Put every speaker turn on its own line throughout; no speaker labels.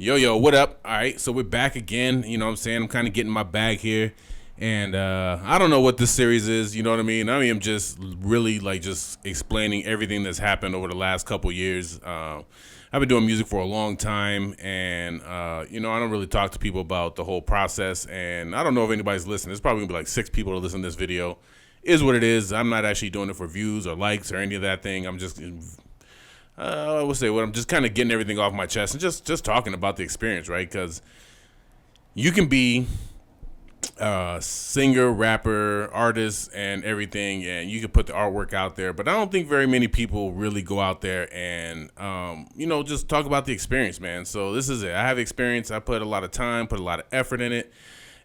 Yo, what up? All right, so we're back again. You know what I'm saying? I'm kind of getting my bag here. And I don't know what this series is, you know what I mean? I'm just really like just explaining everything that's happened over the last couple years. I've been doing music for a long time, and I don't really talk to people about the whole process. And I don't know if anybody's listening. There's probably gonna be like 6 people to listen to this video. Is what it is. I'm not actually doing it for views or likes or any of that thing. I'm just I would say what I'm just kind of getting everything off my chest and just talking about the experience, right? Because you can be singer, rapper, artist, and everything, and you can put the artwork out there. But I don't think very many people really go out there and just talk about the experience, man. So this is it. I have experience. I put a lot of time, put a lot of effort in it.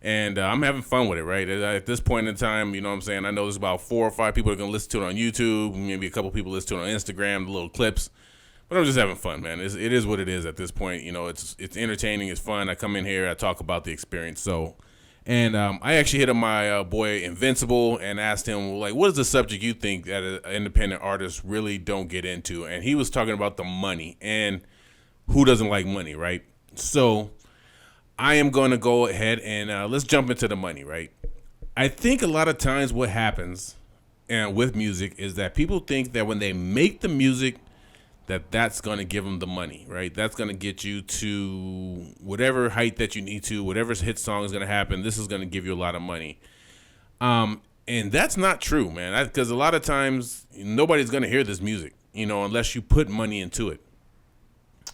And I'm having fun with it, right? At this point in time, you know what I'm saying? I know there's about 4 or 5 people that are going to listen to it on YouTube. Maybe a couple people listen to it on Instagram, the little clips. But I'm just having fun, man. It is what it is at this point. You know, it's entertaining. It's fun. I come in here. I talk about the experience. So, and I actually hit up my boy Invincible and asked him, like, what is the subject you think that an independent artists really don't get into? And he was talking about the money. And who doesn't like money, right? So I am going to go ahead and let's jump into the money, right? I think a lot of times what happens with music is that people think that when they make the music, that's going to give them the money, right? That's going to get you to whatever height that you need to, whatever hit song is going to happen. This is going to give you a lot of money. And that's not true, man, because a lot of times nobody's going to hear this music, unless you put money into it.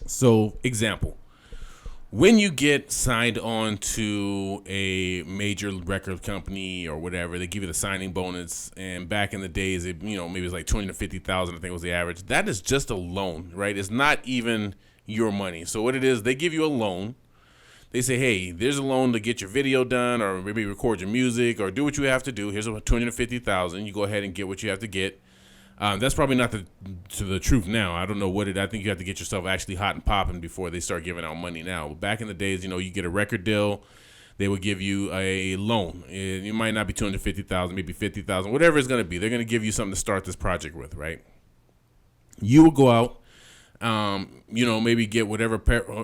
So, example. When you get signed on to a major record company or whatever, they give you the signing bonus. And back in the days, maybe it's like $20,000 to $50,000, I think was the average. That is just a loan, right? It's not even your money. So what it is, they give you a loan. They say, hey, there's a loan to get your video done or maybe record your music or do what you have to do. Here's $250,000. You go ahead and get what you have to get. That's probably not the truth now. I don't know I think you have to get yourself actually hot and popping before they start giving out money now. But back in the days, you get a record deal, they would give you a loan. It might not be $250,000, maybe $50,000, whatever it's going to be. They're going to give you something to start this project with, right? You will go out, maybe get whatever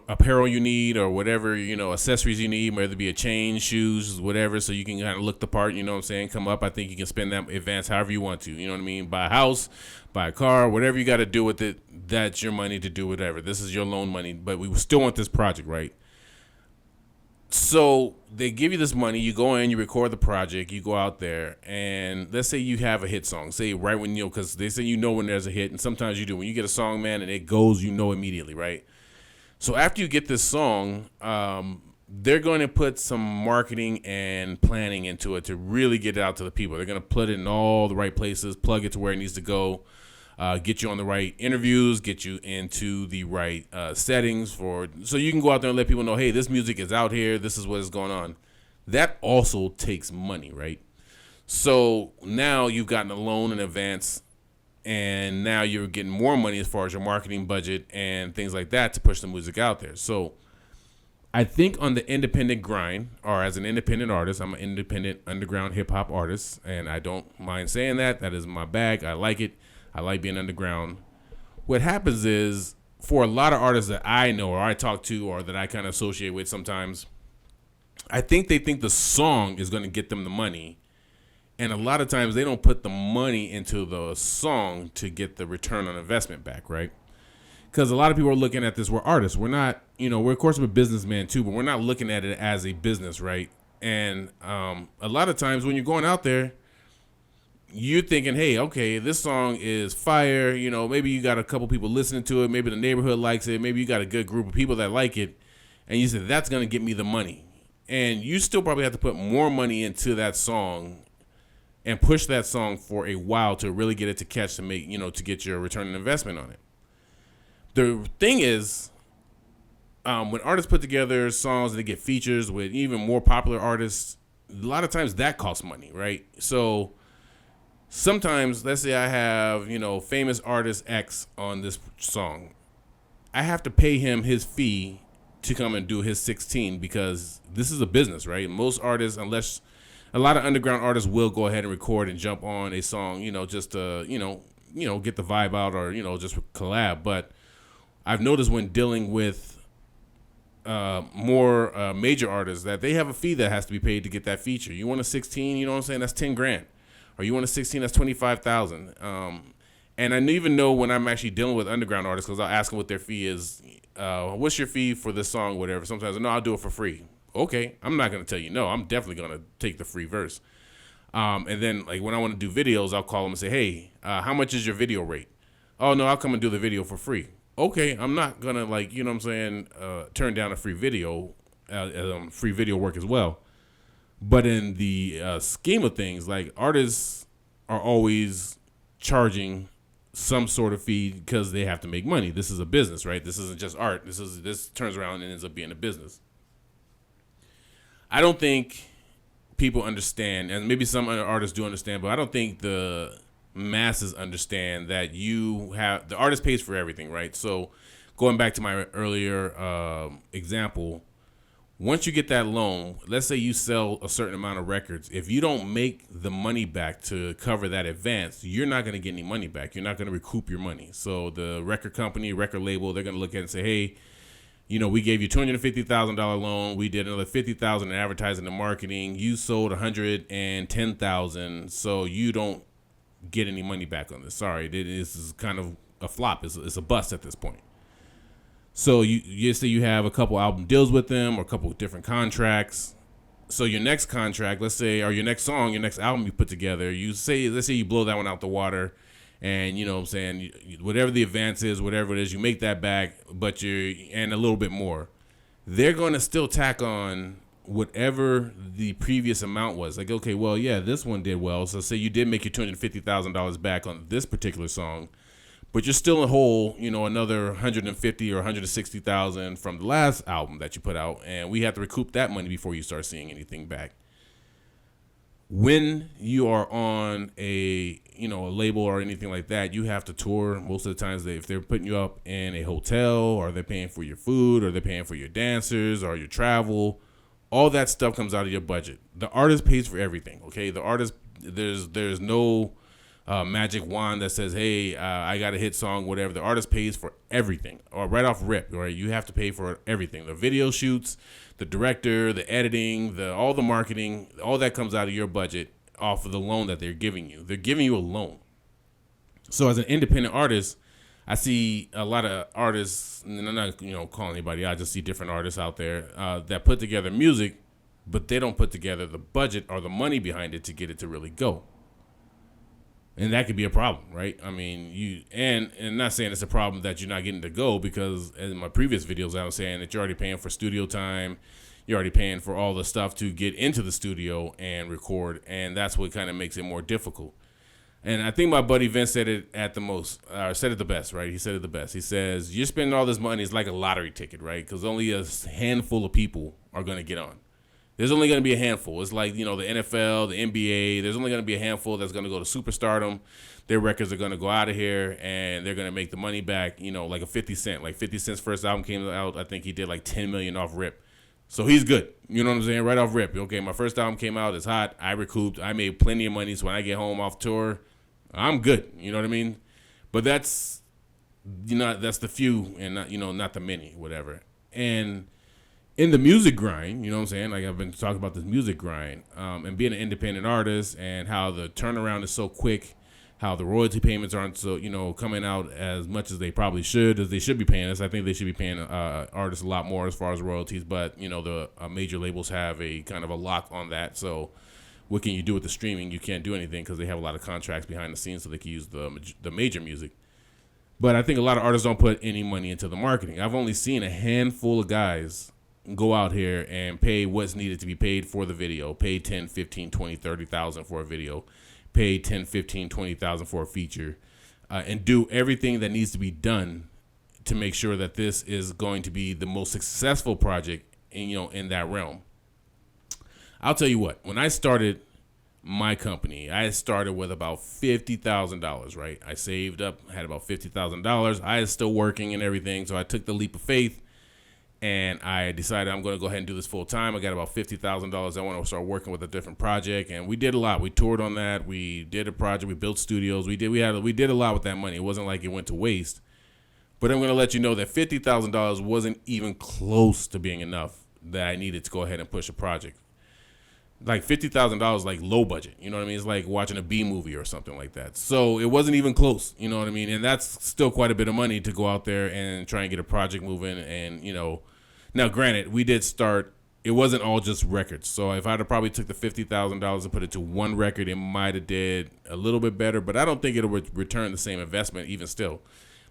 apparel you need or whatever, accessories you need, whether it be a chain, shoes, whatever, so you can kind of look the part, you know what I'm saying, come up. I think you can spend that advance however you want to, you know what I mean? Buy a house, buy a car, whatever you got to do with it, that's your money to do whatever. This is your loan money, but we still want this project, right? So they give you this money, you go in, you record the project, you go out there, and let's say you have a hit song. Say right when because they say when there's a hit, and sometimes you do. When you get a song, man, and it goes, immediately, right? So after you get this song, they're going to put some marketing and planning into it to really get it out to the people. They're going to put it in all the right places, plug it to where it needs to go. Get you on the right interviews, get you into the right settings so you can go out there and let people know, hey, this music is out here. This is what is going on. That also takes money, right? So now you've gotten a loan in advance, and now you're getting more money as far as your marketing budget and things like that to push the music out there. So I think on the independent grind, or as an independent artist, I'm an independent underground hip hop artist, and I don't mind saying that. That is my bag. I like it. I like being underground. What happens is, for a lot of artists that I know or I talk to or that I kind of associate with sometimes, I think they think the song is going to get them the money. And a lot of times they don't put the money into the song to get the return on investment back, right? Because a lot of people are looking at this, we're artists. We're not, we're of course a businessman too, but we're not looking at it as a business, right? And a lot of times when you're going out there, you're thinking, hey, okay, this song is fire. Maybe you got a couple people listening to it. Maybe the neighborhood likes it. Maybe you got a good group of people that like it. And you said, that's going to get me the money. And you still probably have to put more money into that song and push that song for a while to really get it to catch, to make, to get your return on investment on it. The thing is, when artists put together songs and they get features with even more popular artists, a lot of times that costs money, right? So sometimes, let's say I have, famous artist X on this song. I have to pay him his fee to come and do his 16 because this is a business, right? Most artists, unless a lot of underground artists will go ahead and record and jump on a song, just to, get the vibe out or, just collab. But I've noticed when dealing with more major artists that they have a fee that has to be paid to get that feature. You want a 16, you know what I'm saying? That's 10 grand. Or you want a 16, that's 25,000. And I even know when I'm actually dealing with underground artists, because I'll ask them what their fee is. What's your fee for this song, whatever? Sometimes, no, I'll do it for free. Okay, I'm not going to tell you no. I'm definitely going to take the free verse. And then, like, when I want to do videos, I'll call them and say, hey, how much is your video rate? Oh, no, I'll come and do the video for free. Okay, I'm not going to, like, you know what I'm saying, turn down a free video work as well. But in the scheme of things, like, artists are always charging some sort of fee because they have to make money. This is a business, right? This isn't just art. This turns around and ends up being a business. I don't think people understand, and maybe some other artists do understand, but I don't think the masses understand that the artist pays for everything, right? So going back to my earlier example, once you get that loan, let's say you sell a certain amount of records. If you don't make the money back to cover that advance, you're not going to get any money back. You're not going to recoup your money. So the record company, record label, they're going to look at it and say, hey, you know, we gave you $250,000 loan. We did another $50,000 in advertising and marketing. You sold $110,000, so you don't get any money back on this. Sorry, this is kind of a flop. It's a bust at this point. So you say you have a couple album deals with them or a couple of different contracts. So your next contract, let's say, or your next song, your next album you put together, let's say you blow that one out the water, and you know what I'm saying, whatever the advance is, whatever it is, you make that back, and a little bit more. They're going to still tack on whatever the previous amount was. Like, okay, well, yeah, this one did well. So say you did make your $250,000 back on this particular song, but you're still in whole, you know, another $150,000 or $160,000 from the last album that you put out, and we have to recoup that money before you start seeing anything back. When you are on a label or anything like that, you have to tour. Most of the times, if they're putting you up in a hotel, or they're paying for your food, or they're paying for your dancers or your travel, all that stuff comes out of your budget. The artist pays for everything. Okay, the artist, there's no magic wand that says, hey, I got a hit song, whatever. The artist pays for everything, or right off rip, right? You have to pay for everything. The video shoots, the director, the editing, all the marketing, all that comes out of your budget off of the loan that they're giving you. They're giving you a loan. So as an independent artist, I see a lot of artists, and I'm not calling anybody, I just see different artists out there that put together music, but they don't put together the budget or the money behind it to get it to really go. And that could be a problem, right? I mean, and not saying it's a problem that you're not getting to go, because in my previous videos, I was saying that you're already paying for studio time. You're already paying for all the stuff to get into the studio and record. And that's what kind of makes it more difficult. And I think my buddy Vince said it said it the best, right? He said it the best. He says, you're spending all this money. It's like a lottery ticket, right? Because only a handful of people are going to get on. There's only going to be a handful. It's like, the NFL, the NBA. There's only going to be a handful that's going to go to superstardom. Their records are going to go out of here, and they're going to make the money back, like a 50 Cent. Like 50 Cent's first album came out, I think he did like $10 million off rip. So he's good. You know what I'm saying? Right off rip. Okay, my first album came out. It's hot. I recouped. I made plenty of money. So when I get home off tour, I'm good. You know what I mean? But that's, that's the few and not the many, whatever. And in the music grind, you know what I'm saying? Like, I've been talking about this music grind, and being an independent artist, and how the turnaround is so quick, how the royalty payments aren't so, coming out as much as they probably should, as they should be paying us. I think they should be paying artists a lot more as far as royalties, but, the major labels have a kind of a lock on that. So what can you do with the streaming? You can't do anything because they have a lot of contracts behind the scenes, so they can use the major music. But I think a lot of artists don't put any money into the marketing. I've only seen a handful of guys go out here and pay what's needed to be paid for the video, pay 10, 15, 20, 30,000 for a video, pay 10, 15, 20,000 for a feature, and do everything that needs to be done to make sure that this is going to be the most successful project in that realm. I'll tell you what, when I started my company, I started with about $50,000, right? I saved up, had about $50,000. I was still working and everything, so I took the leap of faith. And I decided I'm going to go ahead and do this full time. I got about $50,000. I want to start working with a different project, and we did a lot. We toured on that. We did a project. We built studios. We did a lot with that money. It wasn't like it went to waste. But I'm going to let you know that $50,000 wasn't even close to being enough that I needed to go ahead and push a project. Like $50,000, like low budget. You know what I mean? It's like watching a B movie or something like that. So it wasn't even close. You know what I mean? And that's still quite a bit of money to go out there and try and get a project moving. And, you know, now granted, we did start. It wasn't all just records. So if I'd have probably took the $50,000 and put it to one record, it might have did a little bit better. But I don't think it'll return the same investment even still.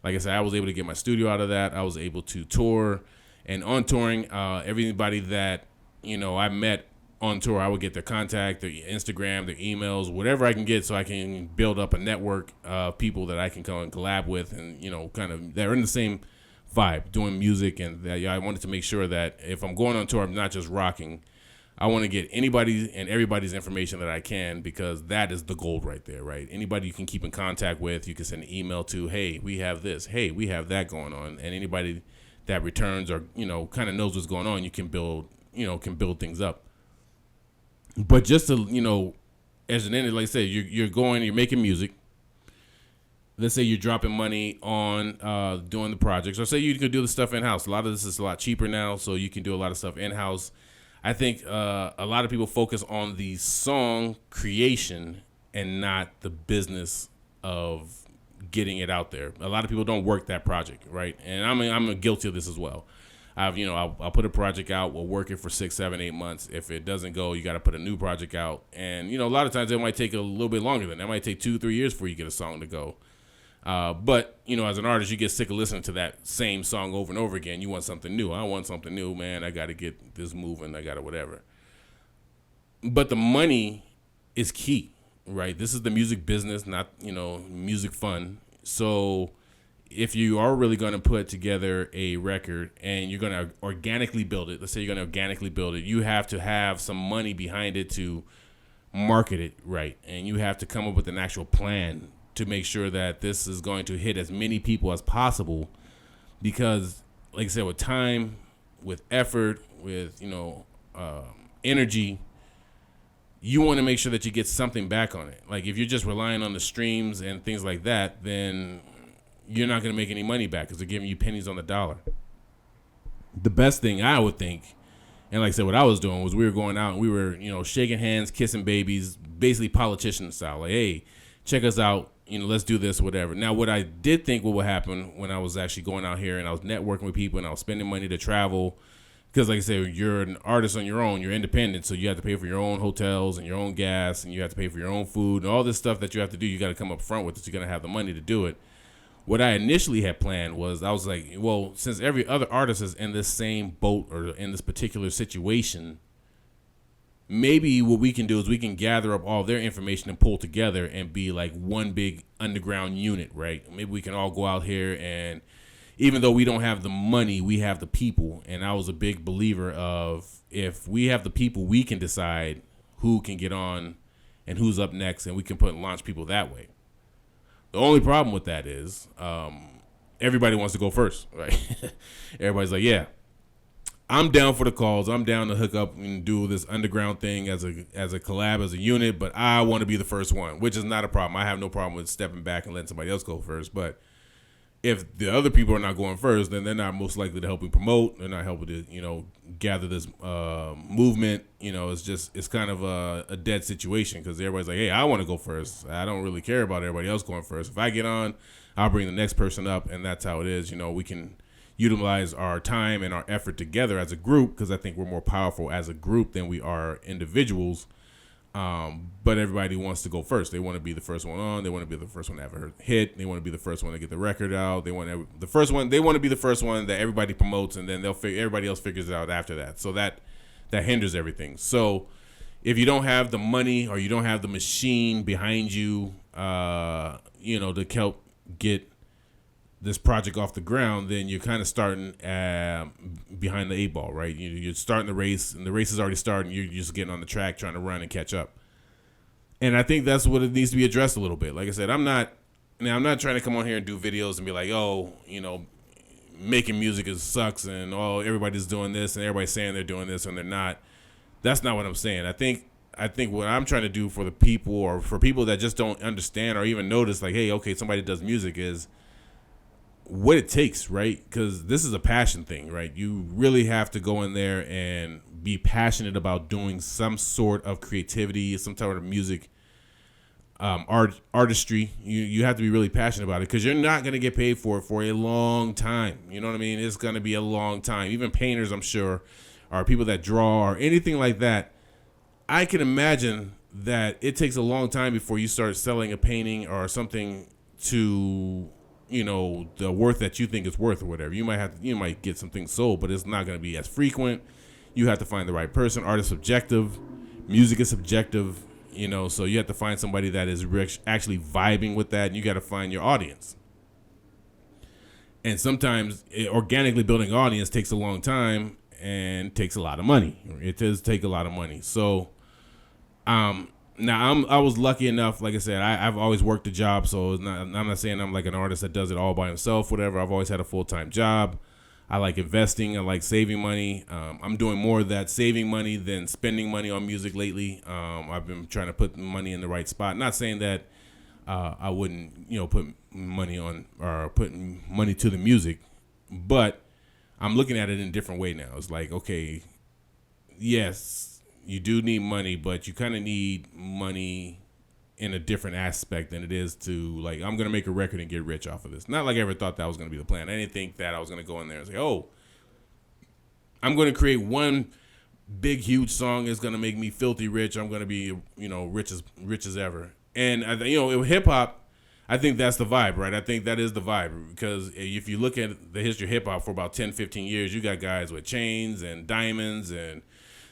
Like I said, I was able to get my studio out of that. I was able to tour. And on touring, everybody that, you know, I met on tour, I would get their contact, their Instagram, their emails, whatever I can get so I can build up a network of people that I can come and collab with and, you know, kind of, they're in the same vibe, doing music. And that, I wanted to make sure that if I'm going on tour, I'm not just rocking. I want to get anybody and everybody's information that I can, because that is the gold right there, right? Anybody you can keep in contact with, you can send an email to, hey, we have this, hey, we have that going on. And anybody that returns or, you know, kind of knows what's going on, you can build, you know, can build things up. But just to, you know, as an end, like I said, you're making music. Let's say you're dropping money on doing the projects, or say you could do the stuff in-house. A lot of this is a lot cheaper now, so you can do a lot of stuff in-house. I think a lot of people focus on the song creation and not the business of getting it out there. A lot of people don't work that project, right? And I'm guilty of this as well. I'll put a project out, we'll work it for 6, 7, 8 months. If it doesn't go, you got to put a new project out. And, you know, a lot of times it might take a little bit longer than that. It might take 2, 3 years before you get a song to go. But, you know, as an artist, you get sick of listening to that same song over and over again. You want something new. I want something new, man. I got to get this moving. I got to whatever. But the money is key, right? This is the music business, not, you know, music fun. So if you are really going to put together a record and you're going to organically build it, let's say you're going to organically build it, you have to have some money behind it to market it right. And you have to come up with an actual plan to make sure that this is going to hit as many people as possible. Because, like I said, with time, with effort, with, you know, energy, you want to make sure that you get something back on it. Like if you're just relying on the streams and things like that, then you're not going to make any money back because they're giving you pennies on the dollar. The best thing I would think, and like I said, what I was doing was we were going out and we were, you know, shaking hands, kissing babies, basically politician style. Like, hey, check us out. You know, let's do this, whatever. Now, what I did think what would happen when I was actually going out here and I was networking with people and I was spending money to travel, because like I said, you're an artist on your own, you're independent, so you have to pay for your own hotels and your own gas and you have to pay for your own food and all this stuff that you have to do, you got to come up front with it. You're going to have the money to do it. What I initially had planned was I was like, well, since every other artist is in this same boat or in this particular situation, maybe what we can do is we can gather up all their information and pull together and be like one big underground unit, right? Maybe we can all go out here and even though we don't have the money, we have the people. And I was a big believer of if we have the people, we can decide who can get on and who's up next, and we can launch people that way. The only problem with that is everybody wants to go first, right? Everybody's like, yeah, I'm down for the calls. I'm down to hook up and do this underground thing as a collab, as a unit, but I want to be the first one, which is not a problem. I have no problem with stepping back and letting somebody else go first. But if the other people are not going first, then they're not most likely to help me promote. They're not helping to, you know, gather this movement. You know, it's kind of a dead situation because everybody's like, hey, I want to go first. I don't really care about everybody else going first. If I get on, I'll bring the next person up, and that's how it is. You know, we can utilize our time and our effort together as a group because I think we're more powerful as a group than we are individuals. But everybody wants to go first. They want to be the first one on. They want to be the first one to have a hit. They want to be the first one to get the record out. They want to, the first one. They want to be the first one that everybody promotes, and then everybody else figures it out after that. So that hinders everything. So if you don't have the money or you don't have the machine behind you, you know, to help get this project off the ground, then you're kind of starting behind the 8 ball, right? You're starting the race, and the race is already starting. You're just getting on the track, trying to run and catch up. And I think that's what it needs to be addressed a little bit. Like I said, I'm not trying to come on here and do videos and be like, oh, you know, making music sucks, and oh, everybody's doing this, and everybody's saying they're doing this, and they're not. That's not what I'm saying. I think what I'm trying to do for the people, or for people that just don't understand or even notice, like, hey, okay, somebody does music, is what it takes, right? Because this is a passion thing, right? You really have to go in there and be passionate about doing some sort of creativity, some type of music, artistry. You have to be really passionate about it because you're not going to get paid for it for a long time. You know what I mean? It's going to be a long time. Even painters, I'm sure, or people that draw or anything like that. I can imagine that it takes a long time before you start selling a painting or something to, the worth that you think it's worth or whatever. You might get some things sold, but it's not going to be as frequent. You have to find the right person. Art is subjective. Music is subjective, so you have to find somebody that is actually vibing with that, and you got to find your audience. And sometimes organically building an audience takes a long time and takes a lot of money. It does take a lot of money. So, now I was lucky enough, like I said, I've always worked a job, so I'm not saying I'm like an artist that does it all by himself, whatever. I've always had a full-time job. I like investing. I like saving money. I'm doing more of that saving money than spending money on music lately. I've been trying to put money in the right spot. Not saying that I wouldn't, put money on or put money to the music, but I'm looking at it in a different way now. It's like, okay, yes, you do need money, but you kind of need money in a different aspect than it is to, like, I'm going to make a record and get rich off of this. Not like I ever thought that was going to be the plan. I didn't think that I was going to go in there and say, oh, I'm going to create one big, huge song that's going to make me filthy rich. I'm going to be, rich as ever. And, hip hop, I think that's the vibe, right? I think that is the vibe, because if you look at the history of hip hop for about 10, 15 years, you got guys with chains and diamonds, and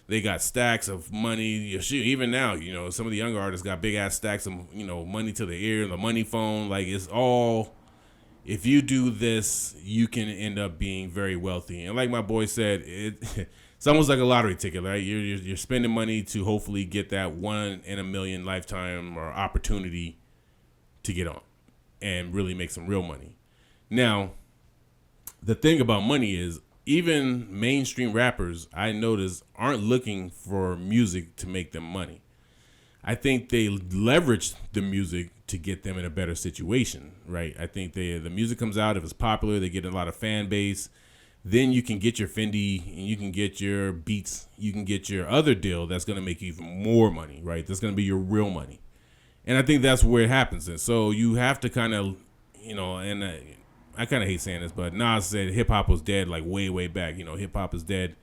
they got stacks of money. Even now, some of the younger artists got big ass stacks of, money to the ear, the money phone. Like, it's all, if you do this, you can end up being very wealthy. And like my boy said, it's almost like a lottery ticket, right? You're spending money to hopefully get that 1 in a million lifetime or opportunity to get on and really make some real money. Now, the thing about money is, even mainstream rappers, I notice, aren't looking for music to make them money. I think they leverage the music to get them in a better situation, right? I think the music comes out, if it's popular, they get a lot of fan base. Then you can get your Fendi, and you can get your Beats, you can get your other deal that's going to make you even more money, right? That's going to be your real money. And I think that's where it happens. And so you have to kind of, I kind of hate saying this, but Nas said hip hop was dead like way, way back. Hip hop is dead.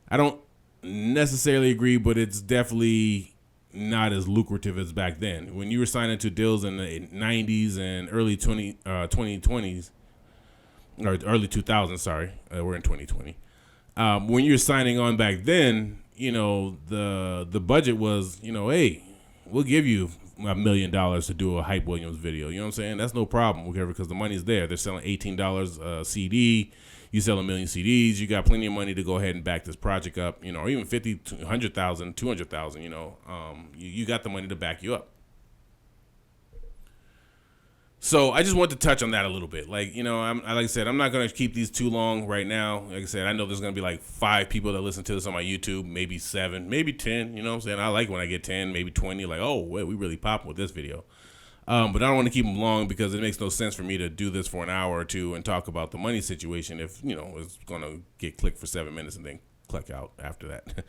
I don't necessarily agree, but it's definitely not as lucrative as back then. When you were signing to deals in the 90s and early 2020s, or early 2000s, sorry, we're in 2020. When you're signing on back then, the budget was, hey, we'll give you $1 million to do a Hype Williams video. You know what I'm saying? That's no problem, whatever, because the money's there. They're selling $18 a CD. You sell 1 million CDs. You got plenty of money to go ahead and back this project up, or even 50, 100,000, 200,000, you got the money to back you up. So I just want to touch on that a little bit. Like, like I said, I'm not going to keep these too long right now. Like I said, I know there's going to be like 5 people that listen to this on my YouTube, maybe 7, maybe 10. You know what I'm saying? I like when I get 10, maybe 20. Like, oh, wait, we really popping with this video. But I don't want to keep them long because it makes no sense for me to do this for an hour or two and talk about the money situation if, it's going to get clicked for 7 minutes and then click out after that.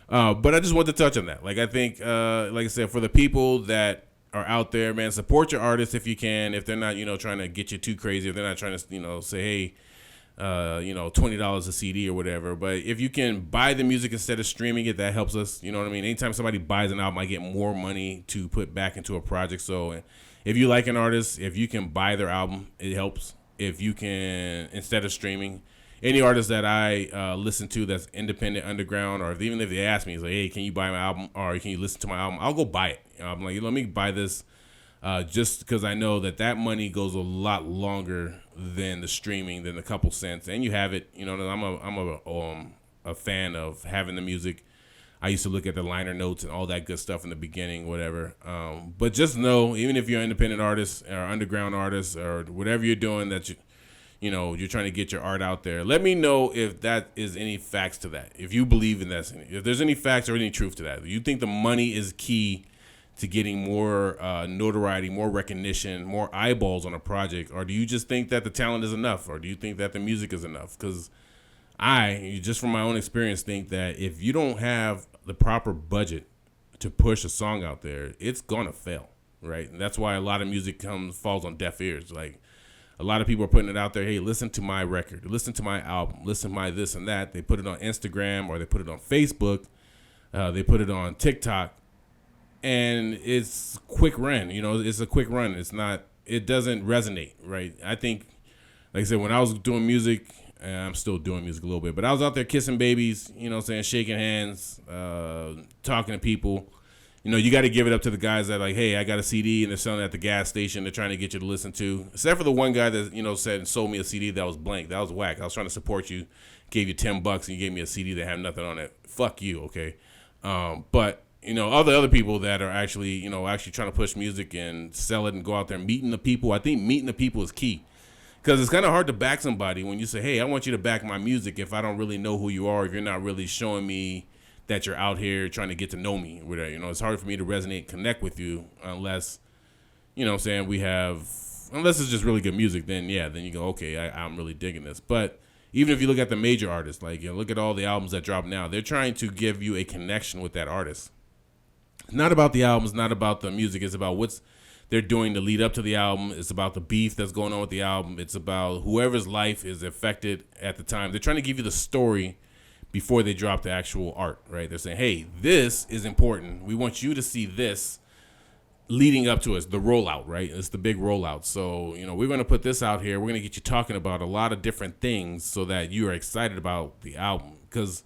But I just want to touch on that. Like, I think, like I said, for the people that are out there, man, support your artists if you can. If they're not, trying to get you too crazy, if they're not trying to, say, hey, $20 a CD or whatever. But if you can buy the music instead of streaming it, that helps us. You know what I mean? Anytime somebody buys an album, I get more money to put back into a project. So if you like an artist, if you can buy their album, it helps. If you can, instead of streaming, any artist that I listen to that's independent, underground, or even if they ask me, it's like, hey, can you buy my album or can you listen to my album? I'll go buy it. I'm like, let me buy this just because I know that money goes a lot longer than the streaming, than a couple cents. And you have it. I'm a fan of having the music. I used to look at the liner notes and all that good stuff in the beginning, whatever. But just know, even if you're an independent artist or underground artist or whatever you're doing, that you're trying to get your art out there. Let me know if that is any facts to that. If you believe in that, if there's any facts or any truth to that. If you think the money is key to getting more notoriety, more recognition, more eyeballs on a project? Or do you just think that the talent is enough? Or do you think that the music is enough? Because I, just from my own experience, think that if you don't have the proper budget to push a song out there, it's going to fail, right? And that's why a lot of music falls on deaf ears. Like, a lot of people are putting it out there, hey, listen to my record, listen to my album, listen to my this and that. They put it on Instagram or they put it on Facebook. They put it on TikTok. And it's quick run, it's a quick run. It doesn't resonate, right? I think, like I said, when I was doing music, I'm still doing music a little bit, but I was out there kissing babies, shaking hands, talking to people. You got to give it up to the guys that like, hey, I got a CD and they're selling it at the gas station. They're trying to get you to listen to, except for the one guy that, said and sold me a CD that was blank. That was whack. I was trying to support you, gave you $10 and you gave me a CD that had nothing on it. Fuck you. Okay. But all the other people that are actually trying to push music and sell it and go out there meeting the people. I think meeting the people is key, because it's kind of hard to back somebody when you say, hey, I want you to back my music if I don't really know who you are, if you're not really showing me that you're out here trying to get to know me. It's hard for me to resonate and connect with you unless, unless it's just really good music, then you go, okay, I'm really digging this. But even if you look at the major artists, like, look at all the albums that drop now, they're trying to give you a connection with that artist. It's not about the album. It's not about the music. It's about what's they're doing to lead up to the album. It's about the beef that's going on with the album. It's about whoever's life is affected at the time. They're trying to give you the story before they drop the actual art, right? They're saying, hey, this is important. We want you to see this leading up to us, the rollout, right? It's the big rollout. So, we're going to put this out here. We're going to get you talking about a lot of different things so that you are excited about the album. Because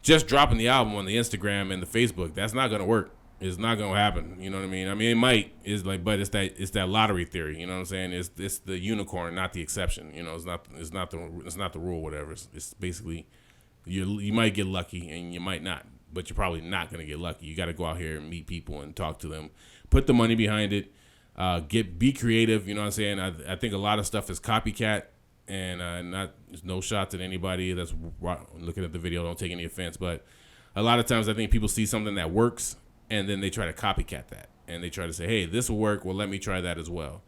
just dropping the album on the Instagram and the Facebook, that's not going to work. It's not gonna happen. You know what I mean? I mean, it might. But it's that lottery theory. You know what I'm saying? It's the unicorn, not the exception. It's not the rule. Whatever. It's basically you might get lucky and you might not, but you're probably not gonna get lucky. You got to go out here and meet people and talk to them, put the money behind it, be creative. You know what I'm saying? I think a lot of stuff is copycat, and there's no shots at anybody that's looking at the video. Don't take any offense, but a lot of times I think people see something that works, and then they try to copycat that. And they try to say, hey, this will work. Well, let me try that as well.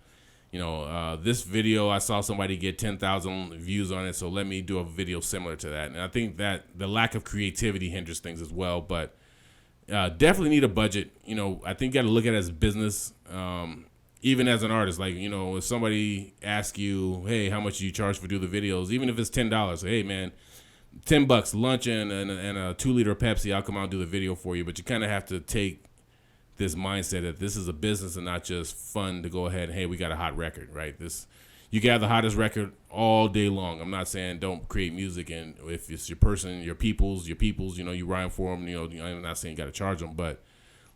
This video, I saw somebody get 10,000 views on it, so let me do a video similar to that. And I think that the lack of creativity hinders things as well. But definitely need a budget. I think you got to look at it as business, even as an artist. Like, if somebody asks you, hey, how much do you charge for do the videos? Even if it's $10, say, hey, man, $10, lunch and a 2-liter Pepsi, I'll come out and do the video for you. But you kind of have to take this mindset that this is a business and not just fun to go ahead and, hey, we got a hot record, right? You can have the hottest record all day long. I'm not saying don't create music, and if it's your person, your peoples, you rhyme for them, I'm not saying you got to charge them, but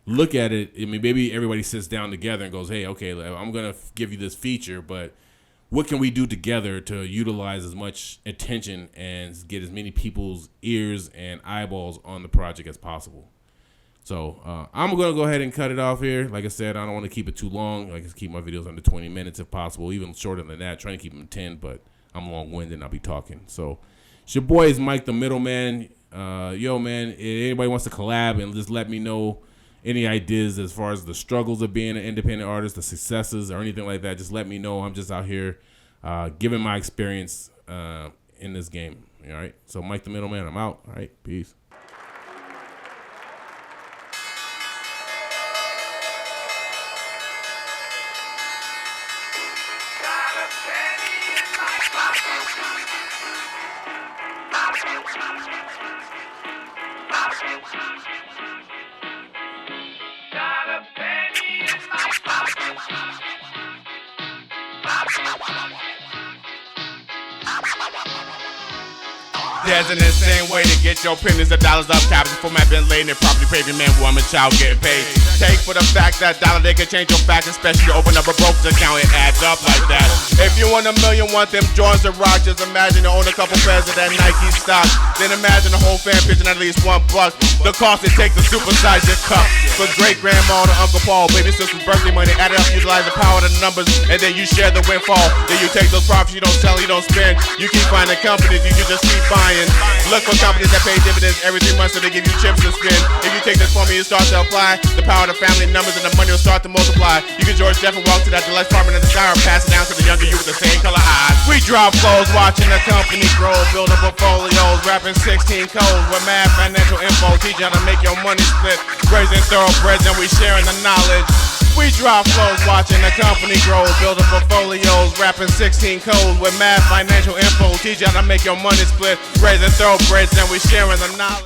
look at it. I mean, maybe everybody sits down together and goes, hey, okay, I'm going to give you this feature, but what can we do together to utilize as much attention and get as many people's ears and eyeballs on the project as possible? So I'm going to go ahead and cut it off here. Like I said, I don't want to keep it too long. I can keep my videos under 20 minutes if possible, even shorter than that. Trying to keep them 10, but I'm long-winded and I'll be talking. So it's your boy is Mike the Middleman. Yo, man, if anybody wants to collab and just let me know any ideas as far as the struggles of being an independent artist, the successes or anything like that, just let me know. I'm just out here giving my experience in this game. All right. So Mike the Middleman, I'm out. All right. Peace.
There's an insane way to get your pennies of dollars up. Capital for my been laying and property paving man, woman, child getting paid. Take for the fact that dollar they can change your facts, especially to open up a broker's account. It adds up like that. If you want $1 million, want them joints to rock, just imagine you own a couple pairs of that Nike stock. Then imagine the whole fan pitching at least $1. The cost it takes to supersize your cup. for great grandma to Uncle Paul. Baby sister's birthday money, add it up, utilize the power of the numbers, and then you share the windfall. Then you take those profits, you don't sell, you don't spend. You keep finding companies, you just keep buying. Look for companies that pay dividends every 3 months so they give you chips to spend. If you take this formula, you start to apply the power of the family numbers, and the money will start to multiply. You can George Jeff and walk to that deluxe apartment in the sky, or pass it down to the younger you with the same color eyes. We drop flows, watching the company grow, build up portfolios, rapping 16 codes with mad financial info, teach you how to make your money split, raising thoroughbreds, and we sharing the knowledge. We drop flows, watching the company grow, build up portfolios, rapping 16 codes with mad financial info, teach you how to make your money split, raising thoroughbreds, and we sharing the knowledge.